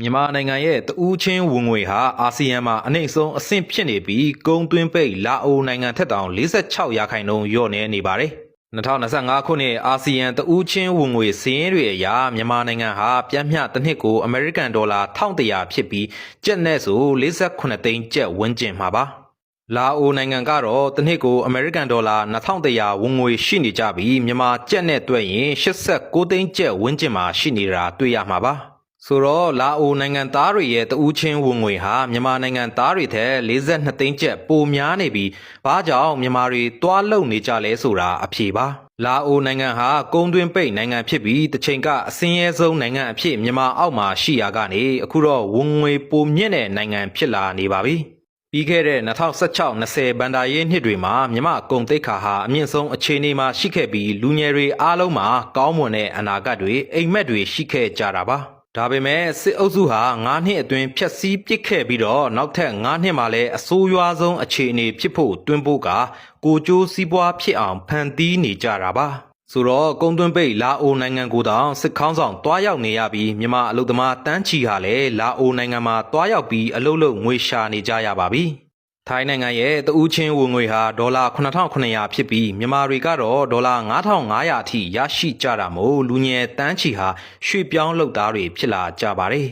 မြန်မာနိုင်ငံရဲ့တဦးချင်းဝင်ငွေဟာအာဆီယံမှာအနှိမ့်ဆုံးအဆင့်ဖြစ်နေပြီးကုန်သွင်းပိတ်လာအိုနိုင်ငံထက်တောင်46%လျော့နေပါတယ်။2025ခုနှစ်အာဆီယံတဦးချင်းဝင်ငွေစည်းရင်းတွေအရမြန်မာနိုင်ငံဟာပြန့်မျှတစ်နှစ်ကိုအမေရိကန်ဒေါ်လာ1100ဖြစ်ပြီးကျပ်နဲ့ဆို48သိန်းကျပ်ဝန်းကျင်မှာပါ။လာအိုနိုင်ငံကတော့တစ်နှစ်ကိုအမေရိကန်ဒေါ်လာ2100ဝင်ငွေရှိနေကြပြီးမြန်မာကျပ်နဲ့တွက်ရင်89သိန်းကျပ်ဝန်းကျင်မှာရှိနေတာတွေ့ရမှာပါ။ဆိုတော့လာအိုနိုင်ငံသားတွေရဲ့တဦးချင်းဝင်ငွေဟာမြန်မာနိုင်ငံသားတွေထက်42သိန်းကျပ်ပိုများနေပြီးဘာကြောင့်မြန်မာတွေတွားလုံနေကြလဲဆိုတာအဖြေပါလာအိုနိုင်ငံဟာကုန်သွင်းပိတ်နိုင်ငံဖြစ်ပြီးတစ်ချိန်ကအစင်းရဲဆုံးနိုင်ငံအဖြစ်မြန်မာအောက်မှာရှိရာကနေအခုတော့ဝင်ငွေပိုမြင့်တဲ့နိုင်ငံဖြစ်လာနေပါပြီပြီးခဲ့တဲ့2016-20ဘဏ္ဍာရေးနှစ်တွေမှာမြန်မာကုန်သိက္ခာဟာအမြင့်ဆုံးအခြေအနေမှာရှိခဲ့ပြီးလူငယ်တွေအားလုံးမှာကောင်းမွန်တဲ့အနာဂတ်တွေအိမ်မက်တွေရှိခဲ့ကြတာပါဒါပေမဲ့စစ်အုပ်စုဟာ9နှစ်အတွင်းဖျက်ဆီးပစ်ခဲ့ပြီးတော့နောက်ထပ်9နှစ်မှာလည်းအဆိုးရွားဆုံးအခြေအနေဖြစ်ဖို့တွန်းပို့ကကိုကျိုးစည်းပွားဖြစ်အောင်ဖန်တီးနေကြတာပါဆိုတော့ကုန်သွင်းပိတ်လာအိုနိုင်ငံကိုတောင်စစ်ခေါင်းဆောင်တွားရောက်နေရပြီးမြန်မာအလုပ်သမားတန်းချီဟာလည်းလာအိုနိုင်ငံမှာတွားရောက်ပြီးအလုပ်လုပ်ငွေရှာနေကြရပါပြီထိုင်းနိုင်ငံရဲ့တဦးချင်းဝင်ငွေဟာဒေါ်လာ9900ဖြစ်ပြီးမြန်မာတွေကတော့ဒေါ်လာ9500အထိရရှိကြတာမို့လူငယ်တန်းချီဟာရွှေ့ပြောင်းလုပ်သားတွေဖြစ်လာကြပါတယ်